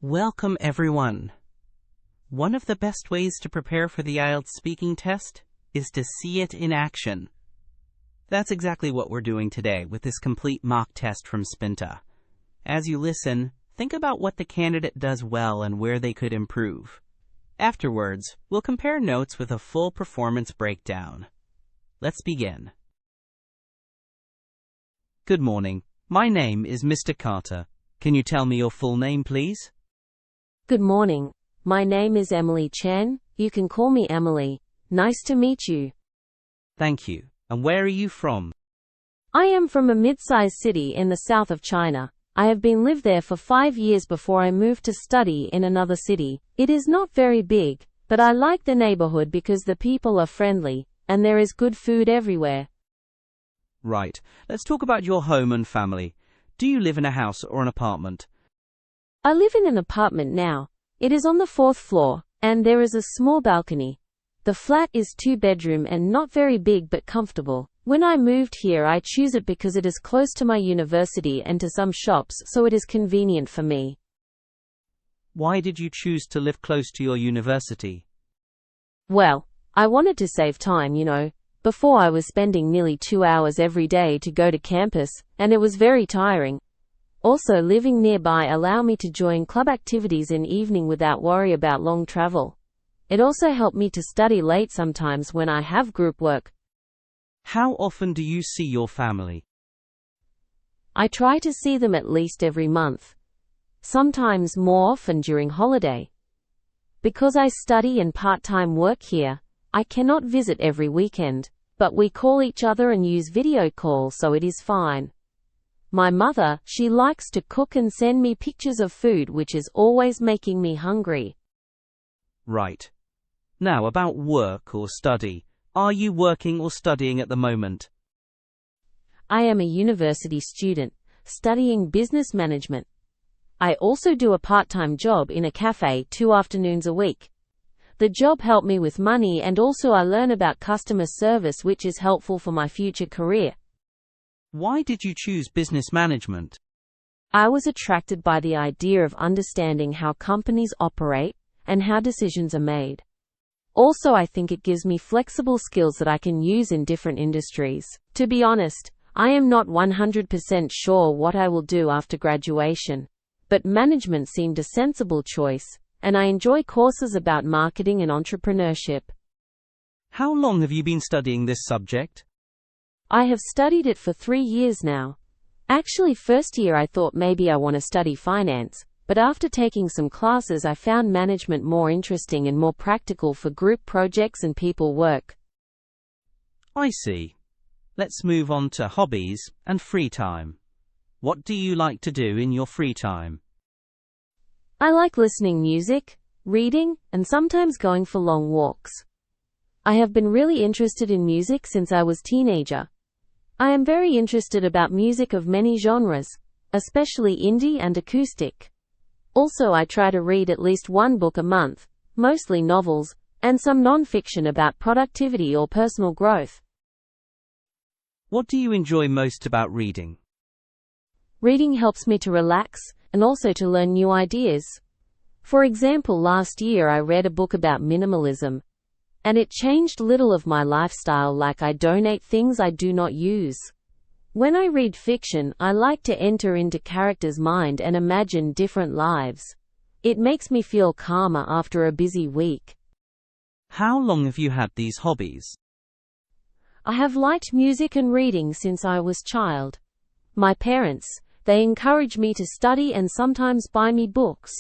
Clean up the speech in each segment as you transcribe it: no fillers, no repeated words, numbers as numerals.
Welcome, everyone. One of the best ways to prepare for the IELTS speaking test is to see it in action. That's exactly what we're doing today with this complete mock test from Spinta. As you listen, think about what the candidate does well and where they could improve. Afterwards, we'll compare notes with a full performance breakdown. Let's begin. Good morning. My name is Mr. Carter. Can you tell me your full name, please? Good morning. My name is Emily Chen. You can call me Emily. Nice to meet you. Thank you. And where are you from? I am from a mid-sized city in the south of China. I have been lived there for 5 years before I moved to study in another city. It is not very big, but I like the neighborhood because the people are friendly, and there is good food everywhere. Right. Let's talk about your home and family. Do you live in a house or an apartment? I live in an apartment now. It is on the 4th floor, and there is a small balcony. The flat is 2-bedroom and not very big but comfortable. When I moved here, I choose it because it is close to my university and to some shops, so it is convenient for me. Why did you choose to live close to your university? Well, I wanted to save time, Before I was spending nearly 2 hours every day to go to campus, and it was very tiring. Also, living nearby allowed me to join club activities in evening without worry about long travel. It also helped me to study late sometimes when I have group work. How often do you see your family? I try to see them at least every month. Sometimes more often during holiday. Because I study and part-time work here, I cannot visit every weekend, but we call each other and use video calls, so it is fine. My mother, she likes to cook and send me pictures of food, which is always making me hungry. Right. Now about work or study. Are you working or studying at the moment? I am a university student, studying business management. I also do a part-time job in a cafe 2 afternoons a week. The job helped me with money, and also I learn about customer service, which is helpful for my future career. Why did you choose business management? I was attracted by the idea of understanding how companies operate and how decisions are made. Also, I think it gives me flexible skills that I can use in different industries. To be honest, I am not 100% sure what I will do after graduation, but management seemed a sensible choice, and I enjoy courses about marketing and entrepreneurship. How long have you been studying this subject? I have studied it for 3 years now. Actually, first year I thought maybe I want to study finance, but after taking some classes I found management more interesting and more practical for group projects and people work. I see. Let's move on to hobbies and free time. What do you like to do in your free time? I like listening music, reading, and sometimes going for long walks. I have been really interested in music since I was a teenager. I am very interested about music of many genres, especially indie and acoustic. Also, I try to read at least 1 book a month, mostly novels, and some non-fiction about productivity or personal growth. What do you enjoy most about reading? Reading helps me to relax, and also to learn new ideas. For example, last year I read a book about minimalism, and it changed little of my lifestyle, like I donate things I do not use. When I read fiction, I like to enter into characters' mind and imagine different lives. It makes me feel calmer after a busy week. How long have you had these hobbies? I have liked music and reading since I was a child. My parents, they encourage me to study and sometimes buy me books.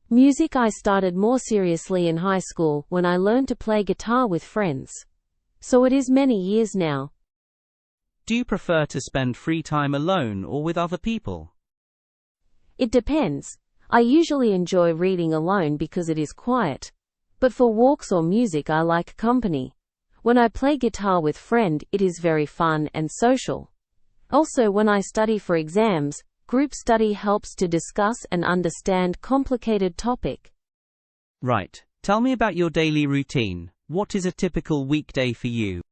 Music I started more seriously in high school when I learned to play guitar with friends. So it is many years now. Do you prefer to spend free time alone or with other people? It depends. I usually enjoy reading alone because it is quiet. But for walks or music I like company. When I play guitar with friend, it is very fun and social. Also, when I study for exams, group study helps to discuss and understand complicated topic. Right. Tell me about your daily routine. What is a typical weekday for you?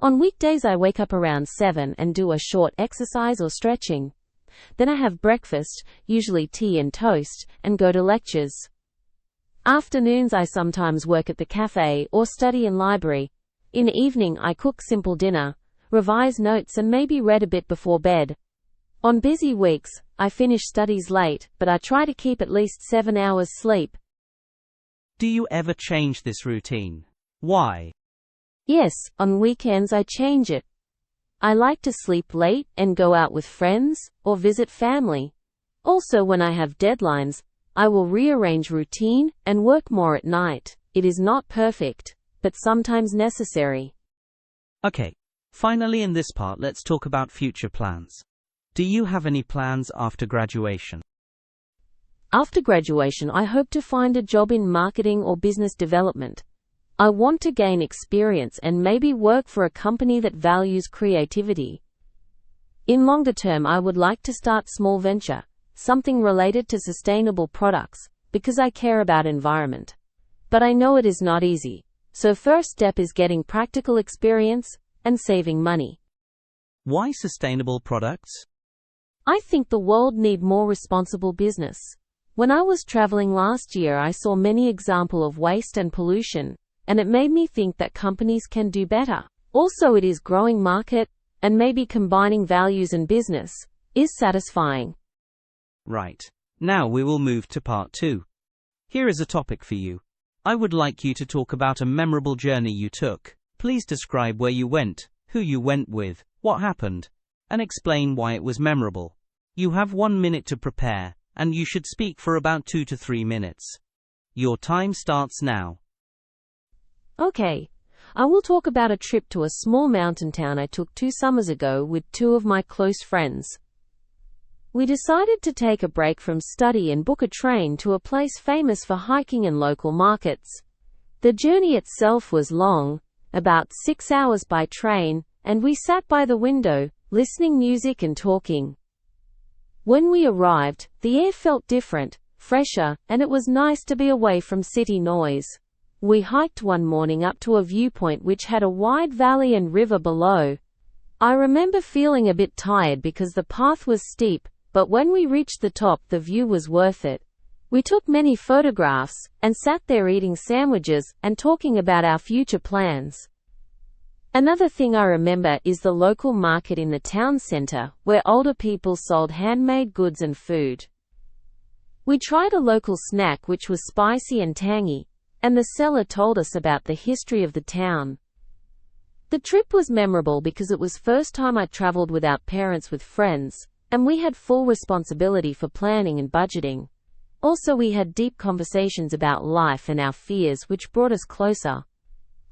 On weekdays I wake up around 7 and do a short exercise or stretching. Then I have breakfast, usually tea and toast, and go to lectures. Afternoons I sometimes work at the cafe or study in library. In the evening I cook simple dinner, revise notes and maybe read a bit before bed. On busy weeks, I finish studies late, but I try to keep at least 7 hours sleep. Do you ever change this routine? Why? Yes, on weekends I change it. I like to sleep late and go out with friends or visit family. Also, when I have deadlines, I will rearrange routine and work more at night. It is not perfect, but sometimes necessary. Okay, finally in this part let's talk about future plans. Do you have any plans after graduation? After graduation, I hope to find a job in marketing or business development. I want to gain experience and maybe work for a company that values creativity. In longer term, I would like to start small venture, something related to sustainable products, because I care about environment. But I know it is not easy. So first step is getting practical experience and saving money. Why sustainable products? I think the world need more responsible business. When I was traveling last year, I saw many examples of waste and pollution, and it made me think that companies can do better. Also, it is growing market, and maybe combining values and business is satisfying. Right. Now we will move to part 2. Here is a topic for you. I would like you to talk about a memorable journey you took. Please describe where you went, who you went with, what happened, and explain why it was memorable. You have 1 minute to prepare, and you should speak for about 2 to 3 minutes. Your time starts now. Okay. I will talk about a trip to a small mountain town I took 2 summers ago with 2 of my close friends. We decided to take a break from study and book a train to a place famous for hiking and local markets. The journey itself was long, about 6 hours by train, and we sat by the window, listening music and talking. When we arrived, the air felt different, fresher, and it was nice to be away from city noise. We hiked one morning up to a viewpoint which had a wide valley and river below. I remember feeling a bit tired because the path was steep, but when we reached the top, the view was worth it. We took many photographs, and sat there eating sandwiches and talking about our future plans. Another thing I remember is the local market in the town center, where older people sold handmade goods and food. We tried a local snack which was spicy and tangy, and the seller told us about the history of the town. The trip was memorable because it was first time I traveled without parents with friends, and we had full responsibility for planning and budgeting. Also, we had deep conversations about life and our fears, which brought us closer.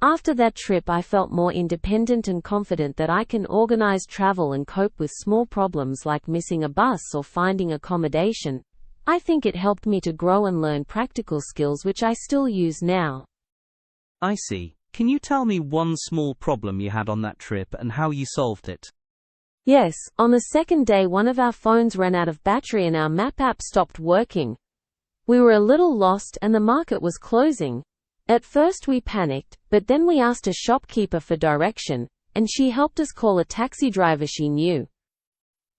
After that trip, I felt more independent and confident that I can organize travel and cope with small problems like missing a bus or finding accommodation. I think it helped me to grow and learn practical skills which I still use now. I see. Can you tell me one small problem you had on that trip and how you solved it? Yes, on the second day one of our phones ran out of battery and our map app stopped working. We were a little lost and the market was closing. At first we panicked, but then we asked a shopkeeper for direction, and she helped us call a taxi driver she knew.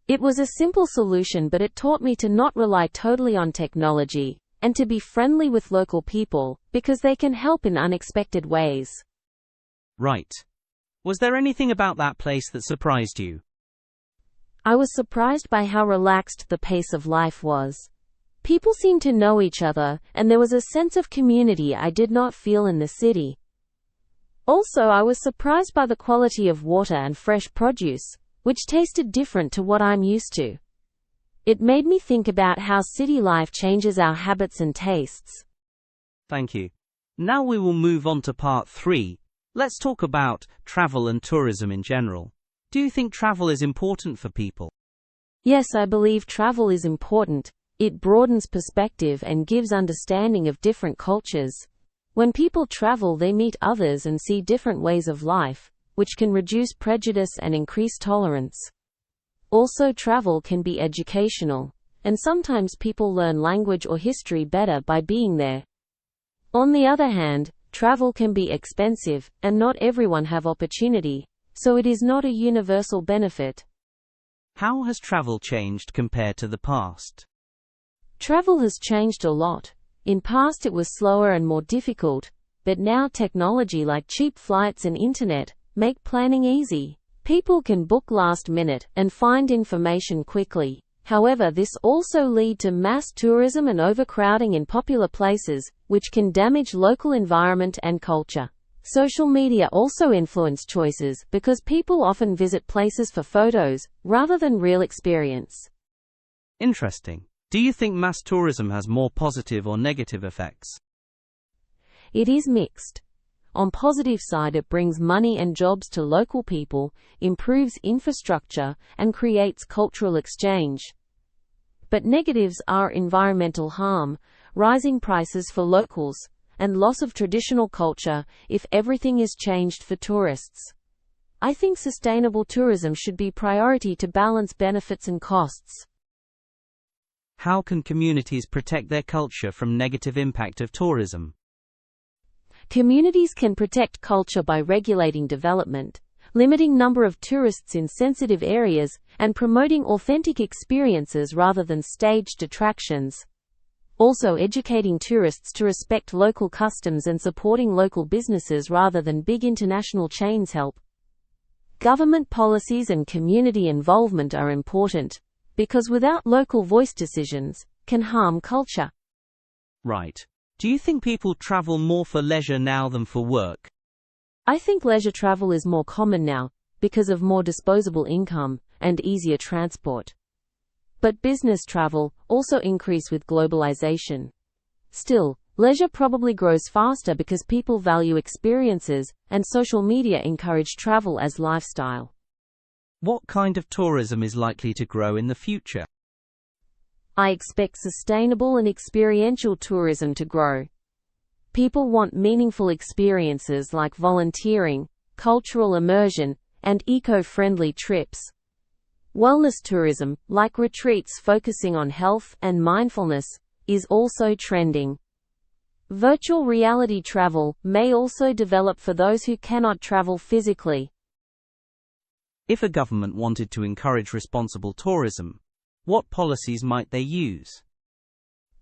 It was a simple solution, but it taught me to not rely totally on technology, and to be friendly with local people, because they can help in unexpected ways. Right. Was there anything about that place that surprised you? I was surprised by how relaxed the pace of life was. People seemed to know each other, and there was a sense of community I did not feel in the city. Also, I was surprised by the quality of water and fresh produce, which tasted different to what I'm used to. It made me think about how city life changes our habits and tastes. Thank you. Now we will move on to part 3. Let's talk about travel and tourism in general. Do you think travel is important for people? Yes, I believe travel is important. It broadens perspective and gives understanding of different cultures. When people travel, they meet others and see different ways of life, which can reduce prejudice and increase tolerance. Also, travel can be educational, and sometimes people learn language or history better by being there. On the other hand, travel can be expensive, and not everyone have opportunity, so it is not a universal benefit. How has travel changed compared to the past? Travel has changed a lot. In past it was slower and more difficult, but now technology like cheap flights and internet make planning easy. People can book last minute and find information quickly. However, this also leads to mass tourism and overcrowding in popular places, which can damage local environment and culture. Social media also influence choices because people often visit places for photos rather than real experience. Interesting. Do you think mass tourism has more positive or negative effects? It is mixed. On positive side, it brings money and jobs to local people, improves infrastructure, and creates cultural exchange. But negatives are environmental harm, rising prices for locals, and loss of traditional culture if everything is changed for tourists. I think sustainable tourism should be priority to balance benefits and costs. How can communities protect their culture from negative impact of tourism? Communities can protect culture by regulating development, limiting number of tourists in sensitive areas, and promoting authentic experiences rather than staged attractions. Also, educating tourists to respect local customs and supporting local businesses rather than big international chains help. Government policies and community involvement are important, because without local voice decisions, can harm culture. Right. Do you think people travel more for leisure now than for work? I think leisure travel is more common now, because of more disposable income and easier transport. But business travel also increase with globalization. Still, leisure probably grows faster because people value experiences and social media encourage travel as lifestyle. What kind of tourism is likely to grow in the future? I expect sustainable and experiential tourism to grow. People want meaningful experiences like volunteering, cultural immersion, and eco-friendly trips. Wellness tourism, like retreats focusing on health and mindfulness, is also trending. Virtual reality travel may also develop for those who cannot travel physically. If a government wanted to encourage responsible tourism, what policies might they use?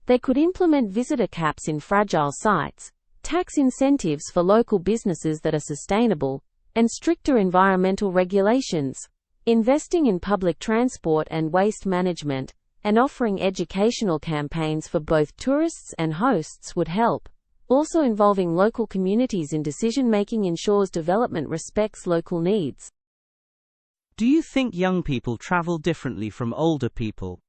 They could implement visitor caps in fragile sites, tax incentives for local businesses that are sustainable, and stricter environmental regulations. Investing in public transport and waste management, and offering educational campaigns for both tourists and hosts would help. Also, involving local communities in decision-making ensures development respects local needs. Do you think young people travel differently from older people?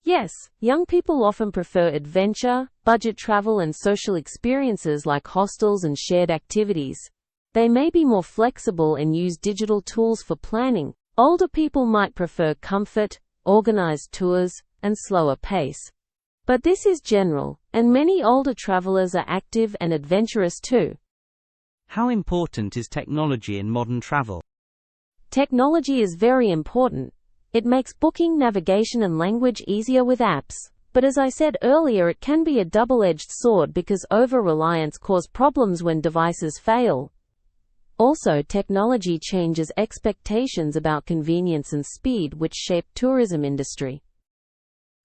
Yes, young people often prefer adventure, budget travel and social experiences like hostels and shared activities. They may be more flexible and use digital tools for planning. Older people might prefer comfort, organized tours, and slower pace. But this is general, and many older travelers are active and adventurous too. How important is technology in modern travel? Technology is very important. It makes booking, navigation, and language easier with apps. But as I said earlier, it can be a double-edged sword because over-reliance causes problems when devices fail. Also, technology changes expectations about convenience and speed, which shape tourism industry.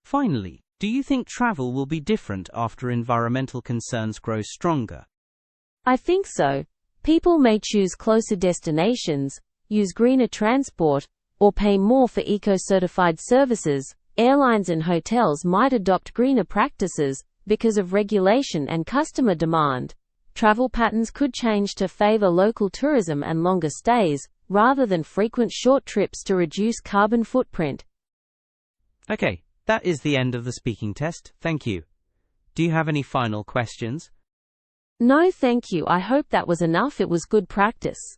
Finally, do you think travel will be different after environmental concerns grow stronger? I think so. People may choose closer destinations, use greener transport, or pay more for eco-certified services. Airlines and hotels might adopt greener practices because of regulation and customer demand. Travel patterns could change to favor local tourism and longer stays, rather than frequent short trips to reduce carbon footprint. Okay, that is the end of the speaking test. Thank you. Do you have any final questions? No, thank you. I hope that was enough. It was good practice.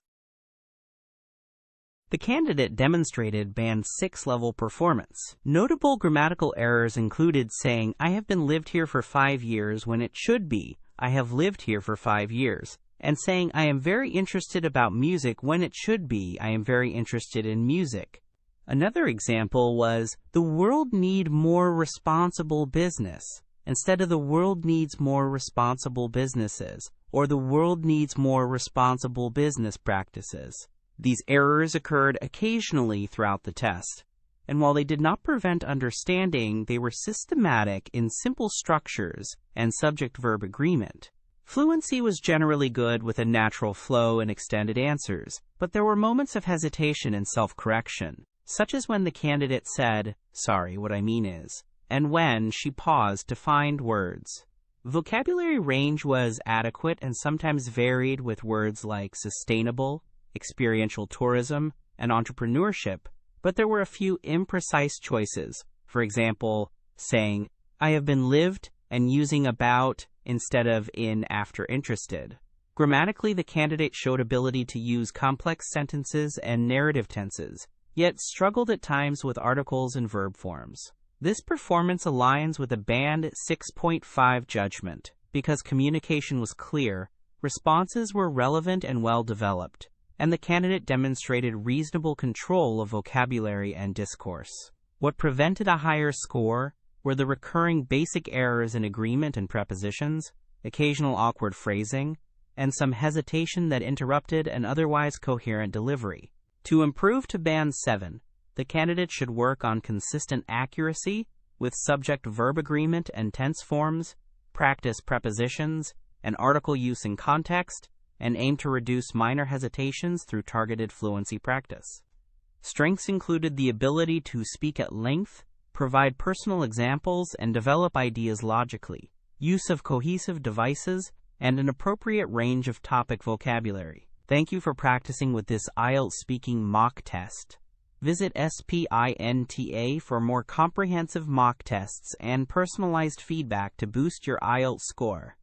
The candidate demonstrated Band 6 level performance. Notable grammatical errors included saying, I have been lived here for 5 years when it should be, I have lived here for 5 years, and saying, I am very interested about music when it should be, I am very interested in music. Another example was, the world need more responsible business, instead of the world needs more responsible businesses, or the world needs more responsible business practices. These errors occurred occasionally throughout the test. and while they did not prevent understanding, they were systematic in simple structures and subject-verb agreement. Fluency was generally good with a natural flow and extended answers, but there were moments of hesitation and self-correction, such as when the candidate said, "Sorry, what I mean is," and when she paused to find words. Vocabulary range was adequate and sometimes varied with words like sustainable, experiential tourism, and entrepreneurship, but there were a few imprecise choices. For example, saying, "I have been lived," and using about instead of in after interested. Grammatically, the candidate showed ability to use complex sentences and narrative tenses, yet struggled at times with articles and verb forms. This performance aligns with a band 6.5 judgment. Because communication was clear, responses were relevant and well developed, and the candidate demonstrated reasonable control of vocabulary and discourse. What prevented a higher score were the recurring basic errors in agreement and prepositions, occasional awkward phrasing, and some hesitation that interrupted an otherwise coherent delivery. To improve to band 7, the candidate should work on consistent accuracy with subject-verb agreement and tense forms, practice prepositions and article use in context, and aim to reduce minor hesitations through targeted fluency practice. Strengths included the ability to speak at length, provide personal examples, and develop ideas logically, use of cohesive devices, and an appropriate range of topic vocabulary. Thank you for practicing with this IELTS speaking mock test. Visit Spinta for more comprehensive mock tests and personalized feedback to boost your IELTS score.